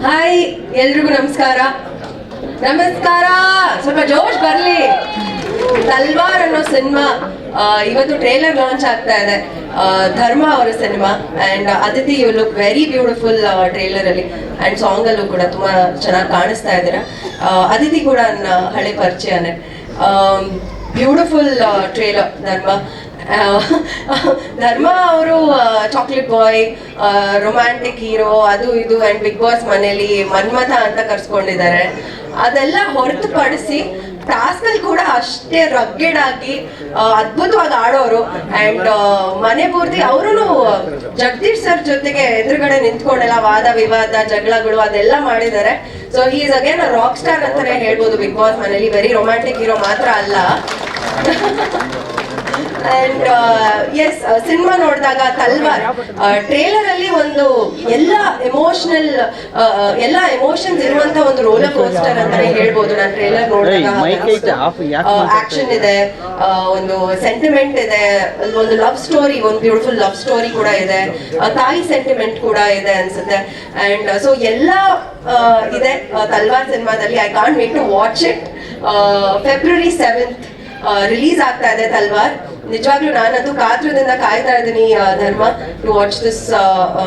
Hi, ಎಲ್ರಿಗೂ ನಮಸ್ಕಾರ. ಸ್ವಲ್ಪ ಜೋಶ್ ಬರ್ಲಿ. ತಲ್ವಾರ್ ಅನ್ನೋ ಸಿನಿಮಾ ಇವತ್ತು ಟ್ರೇಲರ್ ಲಾಂಚ್ ಆಗ್ತಾ ಇದೆ. ಧರ್ಮ ಅವರ cinema and Aditi, you look very beautiful trailer ಅಲ್ಲಿ ಅಂಡ್ ಸಾಂಗ್ ಅಲ್ಲೂ ಕೂಡ ತುಂಬಾ ಚೆನ್ನಾಗಿ ಕಾಣಿಸ್ತಾ ಇದ್ದೀರಾ. ಅದಿತಿ ಕೂಡ ನನ್ನ ಹಳೆ ಪರಿಚಯನೇ. ಬ್ಯೂಟಿಫುಲ್ ಟ್ರೇಲರ್ ಧರ್ಮ ಅವರು ಚಾಕ್ಲೇಟ್ ಬಾಯ್, ರೊಮ್ಯಾಂಟಿಕ್ ಹೀರೋ, ಅದು ಇದು ಅಂಡ್ ಬಿಗ್ ಬಾಸ್ ಮನೇಲಿ ಮನ್ಮಥ ಅಂತ ಕರ್ಸ್ಕೊಂಡಿದ್ದಾರೆ. ಅದೆಲ್ಲ ಹೊರತುಪಡಿಸಿ ಟಾಸ್ಕ್ ಅಲ್ಲಿ ಕೂಡ ಅಷ್ಟೇ ರಗ್ಗೆಡ್ ಆಗಿ ಅದ್ಭುತವಾಗಿ ಆಡೋರು. ಅಂಡ್ ಮನೆ ಪೂರ್ತಿ ಅವರು ಜಗದೀಶ್ ಸರ್ ಜೊತೆಗೆ ಎದುರುಗಡೆ ನಿಂತ್ಕೊಂಡೆಲ್ಲ ವಾದ ವಿವಾದ ಜಗಳಗಳು ಅದೆಲ್ಲ ಮಾಡಿದ್ದಾರೆ. So he is again rock star ಅಂತಾನೆ ಹೇಳ್ಬೋದು ಬಿಗ್ ಬಾಸ್ ಮನೇಲಿ. ವೆರಿ ರೊಮ್ಯಾಂಟಿಕ್ ಹೀರೋ ಮಾತ್ರ ಅಲ್ಲ. ಅಂಡ್ ಎಸ್, ಸಿನಿಮಾ ನೋಡಿದಾಗ ತಲ್ವಾರ್ ಟ್ರೇಲರ್ ಅಲ್ಲಿ ಒಂದು ಎಲ್ಲ ಎಮೋಷನ್ಸ್ ಇರುವಂತ ಒಂದು ರೋಲರ್ ಕೋಸ್ಟರ್ ಅಂತಾನೆ ಹೇಳ್ಬೋದು. ನಾನು ಟ್ರೇಲರ್ ನೋಡಿದಾಗ ಆಕ್ಷನ್ ಇದೆ, ಒಂದು ಸೆಂಟಿಮೆಂಟ್ ಇದೆ, ಒಂದು ಲವ್ ಸ್ಟೋರಿ, ಒಂದು ಬ್ಯೂಟಿಫುಲ್ ಲವ್ ಸ್ಟೋರಿ ಕೂಡ ಇದೆ, ತಾಯಿ ಸೆಂಟಿಮೆಂಟ್ ಕೂಡ ಇದೆ ಅನ್ಸುತ್ತೆ. ಅಂಡ್ ಸೊ ಎಲ್ಲ ಇದೆ ತಲ್ವಾರ್ ಸಿನಿಮಾದಲ್ಲಿ. I can't wait to watch it. February 7th release ಆಗ್ತಾ ಇದೆ ತಲ್ವಾರ್. ನಿಜವಾಗ್ಲೂ ನಾನಂತೂ ಕಾತುರದಿಂದ ಕಾಯ್ತಾ ಇದ್ದೀನಿ Dharma to watch this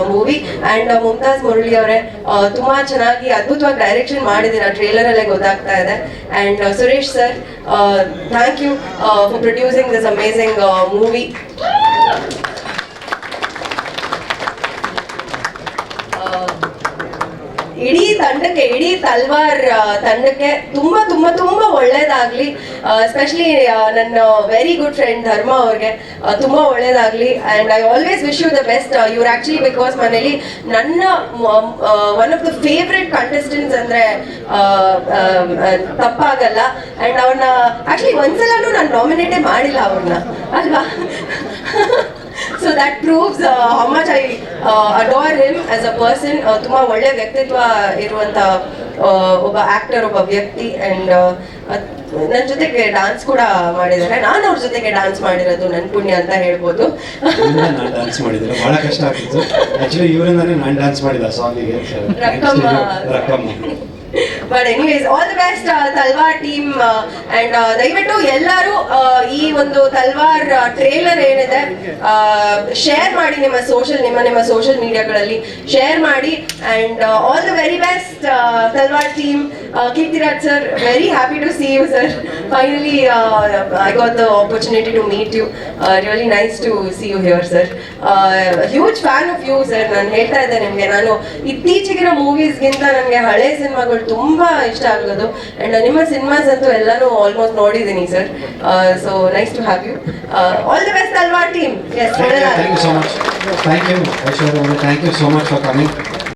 movie. And Mumtaz Murali ಅವರೇ ತುಂಬಾ ಚೆನ್ನಾಗಿ ಅದ್ಭುತವಾಗಿ ಡೈರೆಕ್ಷನ್ ಮಾಡಿದ್ದೀರಾ, ಟ್ರೇಲರ್ ಅಲ್ಲೇ ಗೊತ್ತಾಗ್ತಾ ಇದೆ. And Suresh sir, thank you for producing this amazing movie. ಇಡೀ ತಂಡಕ್ಕೆ, ಇಡೀ ತಲ್ವಾರ್ ತಂಡಕ್ಕೆ ತುಂಬಾ ತುಂಬಾ ತುಂಬಾ ಒಳ್ಳೇದಾಗ್ಲಿ. ಎಸ್ಪೆಷಲಿ ನನ್ನ ವೆರಿ ಗುಡ್ ಫ್ರೆಂಡ್ ಧರ್ಮ ಅವ್ರಿಗೆ ತುಂಬಾ ಒಳ್ಳೇದಾಗ್ಲಿ. And I always wish you the best. ಇವ್ರು ಆಕ್ಚುಲಿ ಬಿಗ್ ಬಾಸ್ ಮನೇಲಿ ನನ್ನ one of the favourite contestants ಅಂದ್ರೆ ತಪ್ಪಾಗಲ್ಲ. ಅಂಡ್ ಅವ್ರನ್ನ ಆಕ್ಚುಲಿ ಒಂದ್ಸಲೂ ನಾನು ನಾಮಿನೇಟೇ ಮಾಡಿಲ್ಲ ಅವ್ರನ್ನ, ಅಲ್ವಾ? So that proves how much I adore him as a person. ತುಂಬಾ ಒಳ್ಳೆ ವ್ಯಕ್ತಿತ್ವ ಇರುವಂತ ಒಬ್ಬ ಆಕ್ಟರ್, ಒಬ್ಬ ವ್ಯಕ್ತಿ. ಅಂಡ್ ನನ್ನ ಜೊತೆಗೆ ಡಾನ್ಸ್ ಕೂಡ ಮಾಡಿದ್ದಾರೆ. ನಾನು ಅವ್ರ ಜೊತೆಗೆ ಡಾನ್ಸ್ ಮಾಡಿರೋದು ನನ್ನ ಪುಣ್ಯ ಅಂತ ಹೇಳ್ಬೋದು. ನಾನು ಡಾನ್ಸ್ ಮಾಡಿದ್ರೆ ಬಹಳ ಕಷ್ಟ ಆಗ್ತಿತ್ತು. ಆಕ್ಚುಲಿ ಇವರಿಂದಾನೇ ನಾನು ಡಾನ್ಸ್ ಮಾಡಿದ ಸಾಂಗಿಗೆ. But anyways, all the best Talwar team. And ದಯವಿಟ್ಟು ಎಲ್ಲರೂ ಈ ಒಂದು ತಲ್ವಾರ್ ಟ್ರೇಲರ್ ಏನಿದೆ ಶೇರ್ ಮಾಡಿ, ನಿಮ್ಮ ಸೋಷಿಯಲ್ ಮೀಡಿಯಾಗಳಲ್ಲಿ ಶೇರ್ ಮಾಡಿ. And all the very best Talwar team. Keerthiraj sir, very happy to see you sir. Finally I got the opportunity to meet you. Really nice to see you here sir. Huge fan of you sir. ನಾನು ಹೇಳ್ತಾ ಇದ್ದೆ ನಿಮಗೆ, ನಾನು ಇತ್ತೀಚೆಗಿನ ಮೂವೀಸ್ಗಿಂತ ನನಗೆ ಹಳೆ ಸಿನಿಮಾಗಳು ತುಂಬಾ ಇಷ್ಟ ಆಗೋದು. ಅಂಡ್ ನಿಮ್ಮ ಸಿನಿಮಾಸ್ ಅಂತೂ ಎಲ್ಲಾನು ಆಲ್ಮೋಸ್ಟ್ ನೋಡಿದ್ದೀನಿ sir. So nice to have you. All the best Talwar team. Thank you so much. Thank you, Aishwarya. Thank you so much for coming.